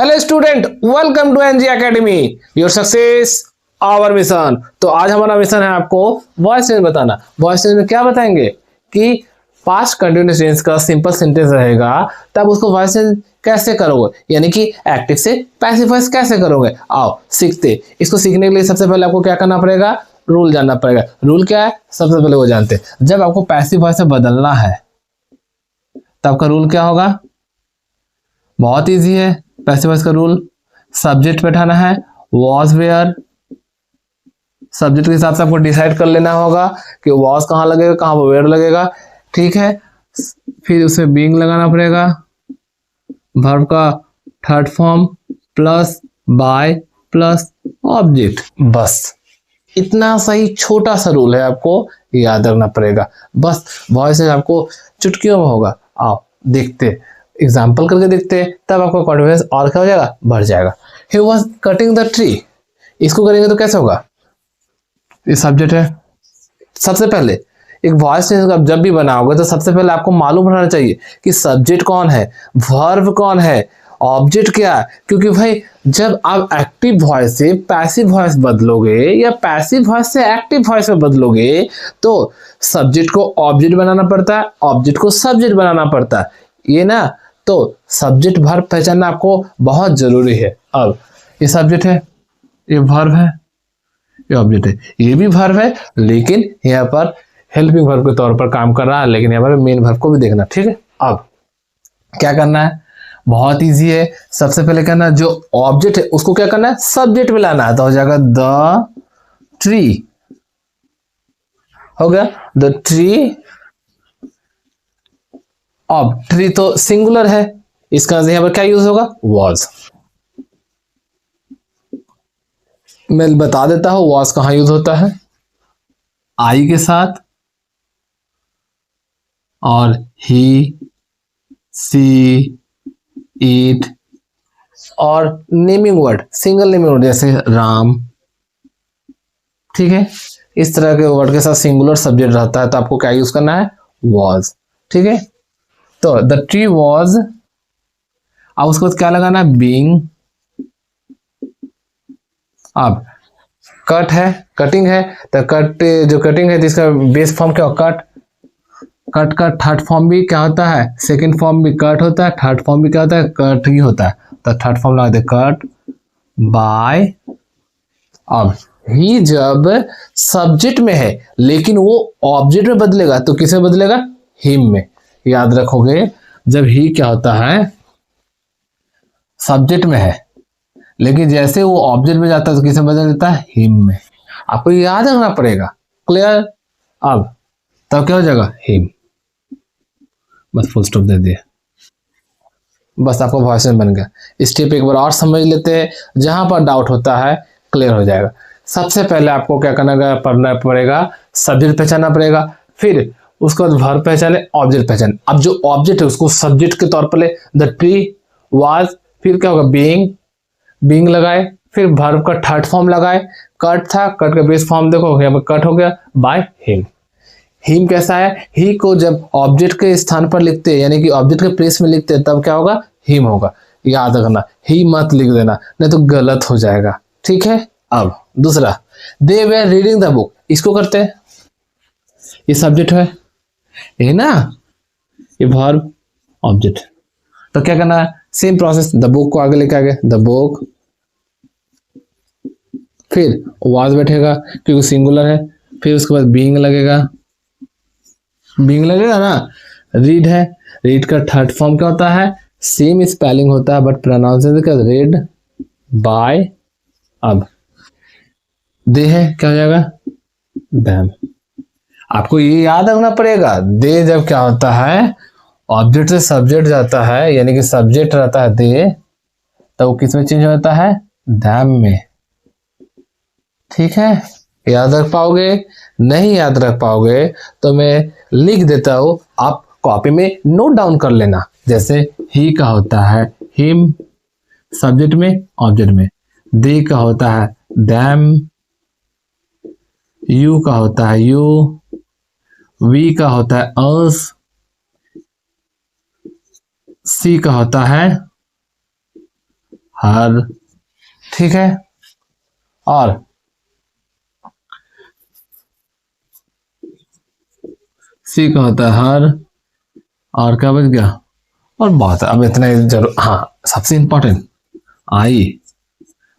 Hello student, welcome to NG academy. Your success our mission. तो आज हमारा mission है आपको वॉइस चेंज बताना। वॉइस चेंज में क्या बताएंगे कि पास्ट कंटिन्यूअस टेंस का सिंपल सेंटेंस रहेगा, तब उसको वॉइस चेंज कैसे करोगे, यानी कि एक्टिव से पैसिव वॉइस कैसे करोगे। आओ सीखते। इसको सीखने के लिए सबसे पहले आपको क्या करना पड़ेगा, रूल जानना पड़ेगा। रूल क्या है, सबसे पहले वो जानते हैं। जब आपको पैसिव वॉइस से बदलना है तब का रूल क्या होगा, बहुत इजी है। पैसिव वॉइस का रूल, सब्जेक्ट बैठाना है वॉज वेयर। सब्जेक्ट के हिसाब से आपको डिसाइड कर लेना होगा कि वॉज कहाँ लगेगा, कहाँ पर वेयर लगेगा, ठीक है। फिर उसमें बीइंग लगाना पड़ेगा, वर्ब का third form plus by plus object. बस इतना सही छोटा सा रूल है, आपको याद रखना पड़ेगा। बस वॉइस आपको चुटकियों में होगा। आओ देखते, एग्जाम्पल करके देखते हैं, तब आपका कॉन्फिडेंस और क्या हो जाएगा, बढ़ जाएगा। He was cutting the tree, इसको करेंगे तो कैसे होगा, ये सब्जेक्ट है। सबसे पहले एक वॉइस जब भी बनाओगे तो सबसे पहले आपको मालूम होना चाहिए कि सब्जेक्ट कौन है, वर्ब कौन है, ऑब्जेक्ट क्या है। क्योंकि भाई जब आप एक्टिव वॉइस से पैसिव वॉइस बदलोगे या पैसिव वॉइस से एक्टिव वॉइस में बदलोगे तो सब्जेक्ट को ऑब्जेक्ट बनाना पड़ता है, ऑब्जेक्ट को सब्जेक्ट बनाना पड़ता है, ये ना। तो सब्जेक्ट वर्ब पहचानना आपको बहुत जरूरी है। अब ये सब्जेक्ट है, ये वर्ब है, ये ऑब्जेक्ट है, ये भी वर्ब है लेकिन यहाँ पर हेल्पिंग वर्ब के तौर पर काम कर रहा है, लेकिन यहाँ पर मेन वर्ब को भी देखना, ठीक है। अब क्या करना है, बहुत इजी है। सबसे पहले करना है, जो ऑब्जेक्ट है उसको क्या करना है, सब्जेक्ट में लाना है। तो हो जाएगा द ट्री, हो गया द ट्री। अब ट्री तो सिंगुलर है, इसका यहाँ पर क्या यूज होगा, वॉज। मैं बता देता हूं वॉज कहां यूज होता है, आई के साथ, और ही सी इट, और naming word, single naming word जैसे राम, ठीक है। इस तरह के वर्ड के साथ सिंगुलर सब्जेक्ट रहता है तो आपको क्या यूज करना है, वॉज, ठीक है। तो द ट्री वॉज, अब उसके बाद क्या लगाना है, बीइंग। अब कट है, कटिंग है, तो कट जो कटिंग है इसका बेस फॉर्म क्या हो, कट। कट का थर्ड फॉर्म भी क्या होता है, सेकंड फॉर्म भी कट होता है, थर्ड फॉर्म भी क्या होता है, कट ही होता है। तो थर्ड फॉर्म लगा दे कट बाय। अब ही जब सब्जेक्ट में है लेकिन वो ऑब्जेक्ट में बदलेगा तो किसे बदलेगा, हिम में। याद रखोगे, जब ही क्या होता है, सब्जेक्ट में है लेकिन जैसे वो ऑब्जेक्ट में जाता है तो किसे बदल देता है, हिम में। आपको याद रखना पड़ेगा, क्लियर। अब तब क्या हो जाएगा, हिम। बस फुल स्टॉप दे दिया, बस आपका वॉइस बन गया। स्टेप एक बार और समझ लेते हैं, जहां पर डाउट होता है क्लियर हो जाएगा। सबसे पहले आपको क्या पढ़ना पड़ेगा, सब्जेक्ट पहचानना पड़ेगा, फिर उसके बाद वर्ब पहचाने, ऑब्जेक्ट पहचाने। अब जो ऑब्जेक्ट है उसको सब्जेक्ट के तौर पर ले, द ट्री वाज, फिर क्या होगा, बीइंग, बीइंग लगाए, फिर वर्ब का थर्ड फॉर्म लगाए, कट था, कट का बेस फॉर्म देखो यहाँ पर कट हो गया, बाय हिम। हिम कैसा है, ही को जब ऑब्जेक्ट के स्थान पर लिखते हैं यानी कि ऑब्जेक्ट के प्लेस में लिखते हैं तब क्या होगा, हिम होगा। याद रखना, ही मत लिख देना नहीं तो गलत हो जाएगा, ठीक है। अब दूसरा, दे वर रीडिंग द बुक, इसको करते हैं, ये सब्जेक्ट है, ये ना, ये वर्ब ऑब्जेक्ट। तो क्या करना है, सेम प्रोसेस, द बुक को आगे लेके आगे, द बुक, फिर वाज बैठेगा क्योंकि सिंगुलर है, फिर उसके बाद बीइंग लगेगा, बीइंग लगेगा ना। रीड है, रीड का थर्ड फॉर्म क्या होता है, सेम स्पेलिंग होता है बट प्रोनाउंसिएशन क्या, रेड बाय। अब दे है, क्या हो जाएगा, दैम। आपको ये याद रखना पड़ेगा, दे जब क्या होता है, ऑब्जेक्ट से सब्जेक्ट जाता है यानी कि सब्जेक्ट रहता है दे, तो वो किस में चेंज होता है, दैम में, ठीक है। याद रख पाओगे, नहीं याद रख पाओगे तो मैं लिख देता हूं, आप कॉपी में नोट डाउन कर लेना। जैसे ही का होता है हिम, सब्जेक्ट में ऑब्जेक्ट में, दे का होता है दैम, यू का होता है यू, वी का होता है अस, सी का होता है हर, ठीक है। और सी का होता है हर, और क्या बच गया, और बहुत है, अब इतना ही जरूर। हाँ, सबसे इंपॉर्टेंट आई,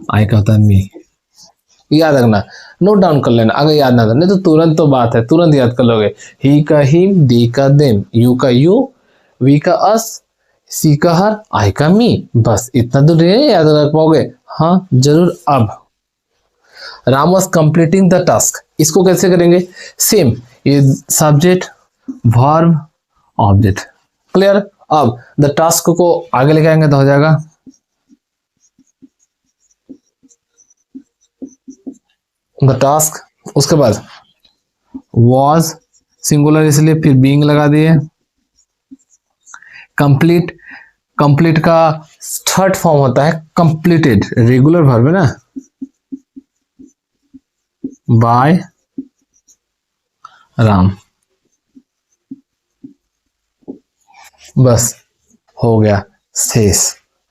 आई का होता है मी, याद रखना, नोट डाउन कर लेना अगर याद ना था, नहीं तो तुरंत तो बात है, तुरंत याद कर लोगे। ही का हिम, डी का देम, यू का यू, वी का अस, सी का हर, आई का मी, बस इतना तो नहीं याद रख पाओगे। हाँ जरूर। अब Ram was completing the task, इसको कैसे करेंगे, सेम, ये सब्जेक्ट वर्ब ऑब्जेक्ट, क्लियर। अब द टास्क को आगे लेके आएंगे तो हो जाएगा द टास्क, उसके बाद वॉज सिंगुलर इसलिए फिर बीइंग लगा दिए, कंप्लीट, कंप्लीट का थर्ड फॉर्म होता है कंप्लीटेड, रेगुलर वर्ब है ना, बाय राम, बस हो गया शेष।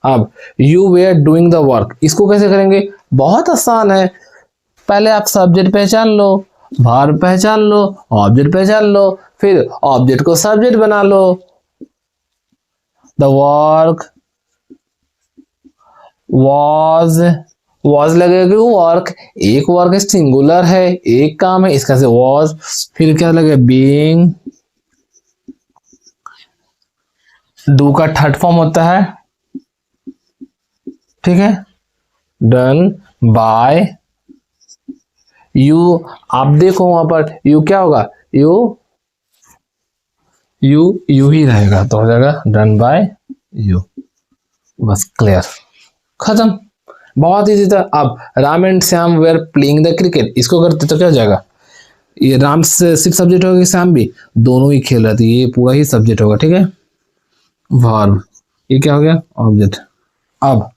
अब you were doing the work, इसको कैसे करेंगे, बहुत आसान है। पहले आप सब्जेक्ट पहचान लो, वर्ब पहचान लो, ऑब्जेक्ट पहचान लो, फिर ऑब्जेक्ट को सब्जेक्ट बना लो। द वर्क वॉज, वॉज लगेगा, वर्क, एक वर्क सिंगुलर है, एक काम है, इसका से वॉज, फिर क्या लगेगा बीइंग, डू का थर्ड फॉर्म होता है, ठीक है, डन बाय यू। आप देखो वहां पर यू क्या होगा, यू यू यू ही रहेगा, तो हो जाएगा डन बाय यू, बस क्लियर, खत्म, बहुत इजी था। अब Ram and Shyam were playing the cricket, इसको करते तो क्या हो जाएगा, ये राम से सिर्फ सब्जेक्ट होगा, श्याम भी, दोनों ही खेल रहे थे, ये पूरा ही सब्जेक्ट होगा, ठीक है। वर्ब, ये क्या हो गया ऑब्जेक्ट। अब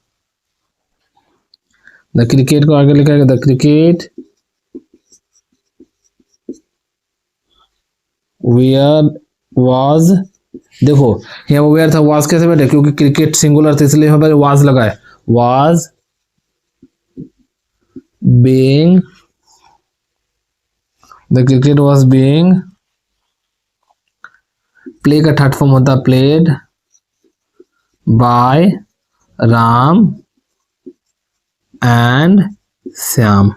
द क्रिकेट को आगे लिखा है, द क्रिकेट वेयर वाज, देखो यहाँ वेयर था, वाज कैसे बैठे, क्योंकि क्रिकेट सिंगुलर था इसलिए यहाँ पर वाज लगा है, was being, the cricket was being, play का थर्ड फॉर्म होता है played by Ram and Shyam,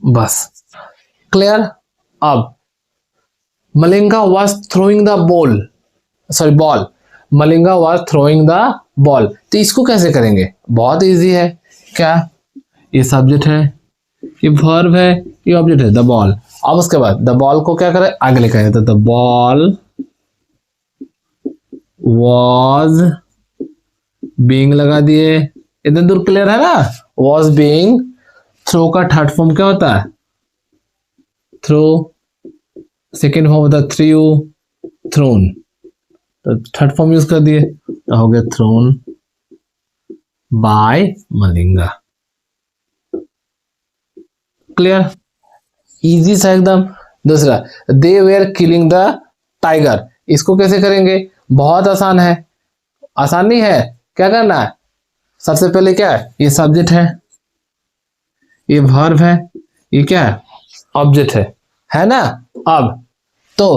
बस क्लियर। अब Malinga was throwing the ball, sorry ball, Malinga was throwing the ball, तो इसको कैसे करेंगे, बहुत इजी है। क्या, ये सब्जेक्ट है, ये वर्ब है, ये ऑब्जेक्ट है द बॉल। अब उसके बाद द बॉल को क्या करें, आगे लिखा है, तो द बॉल वॉज बीइंग लगा दिए, इतने दूर क्लियर है ना, वॉज बीइंग, थ्रो का थर्ड फॉर्म क्या होता है, थ्रो, सेकेंड फॉर्म होता है थ्रू, थ्रोन, तो थर्ड फॉर्म यूज कर दिए, तो हो गया thrown by Malinga, clear, easy सा एकदम। दूसरा, they were killing the tiger, इसको कैसे करेंगे, बहुत आसान है, आसान नहीं है, क्या करना है, सबसे पहले क्या है, ये सब्जेक्ट है, ये वर्ब है, ये क्या है ऑब्जेक्ट है ना। अब तो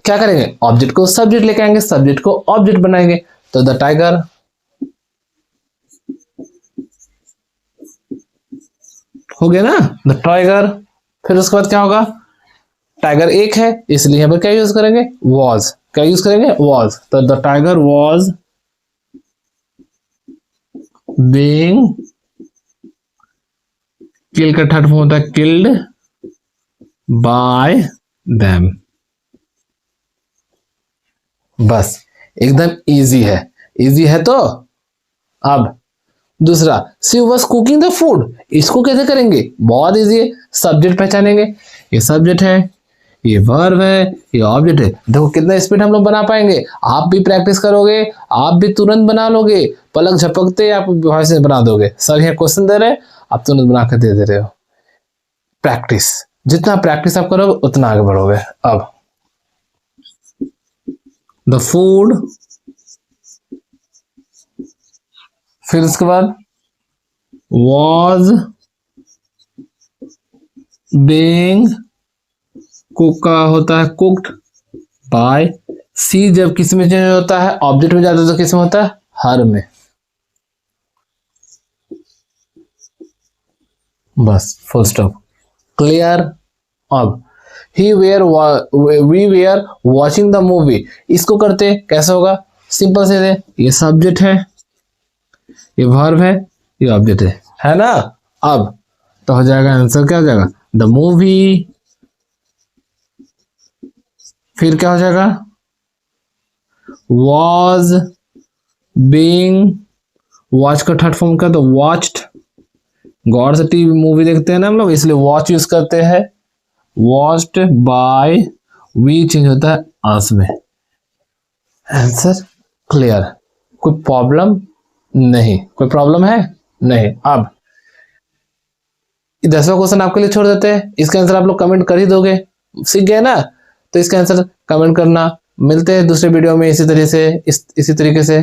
क्या करेंगे, ऑब्जेक्ट को सब्जेक्ट लेके आएंगे, सब्जेक्ट को ऑब्जेक्ट बनाएंगे, तो द टाइगर हो गया ना, द टाइगर। फिर उसके बाद क्या होगा, टाइगर एक है इसलिए यहाँ पर क्या यूज करेंगे, वॉज, क्या यूज करेंगे वॉज, तो द टाइगर वॉज बीइंग, किल का थर्ड फॉर्म होता है किल्ड बाय देम, बस एकदम इजी है, इजी है तो। अब दूसरा, she was cooking the food, इसको कैसे करेंगे, बहुत इजी है, सब्जेक्ट पहचानेंगे, ये सब्जेक्ट है, ये वर्ब है, ये ऑब्जेक्ट है, देखो कितना स्पीड हम लोग बना पाएंगे, आप भी प्रैक्टिस करोगे, आप भी तुरंत बना लोगे, पलक झपकते आप वॉइस बना दोगे, सर यहाँ क्वेश्चन दे रहे आप तुरंत बना कर दे रहे हो, प्रैक्टिस, जितना प्रैक्टिस आप करोगे उतना आगे बढ़ोगे। अब द फूड फिर उसके बाद was being कुक का होता है कुक्ड बाय। सी जब किस में चेंज होता है, ऑब्जेक्ट में जाता है तो किस में होता है, हर में। बस फुल स्टॉप, क्लियर। अब we were watching the movie, इसको करते कैसे होगा, सिंपल से दे, ये सब्जेक्ट है, ये वर्ब है, ये ऑब्जेक्ट है ना। अब तो हो जाएगा आंसर, क्या हो जाएगा, द मूवी। फिर क्या हो जाएगा, वॉज बीइंग, वॉच का थर्ड फॉर्म क्या, तो वॉच्ड। गौर से टीवी मूवी देखते हैं ना हम लोग, इसलिए वॉच यूज करते हैं। वॉच्ड बाय, वी चेंज होता है आंस में। आंसर क्लियर, कोई प्रॉब्लम नहीं, कोई प्रॉब्लम है नहीं। अब 10वां क्वेश्चन आपके लिए छोड़ देते हैं, इसका आंसर आप लोग कमेंट कर ही दोगे, सीख गए ना। तो इसका आंसर कमेंट करना, मिलते हैं दूसरे वीडियो में इसी तरह से, इसी तरीके से।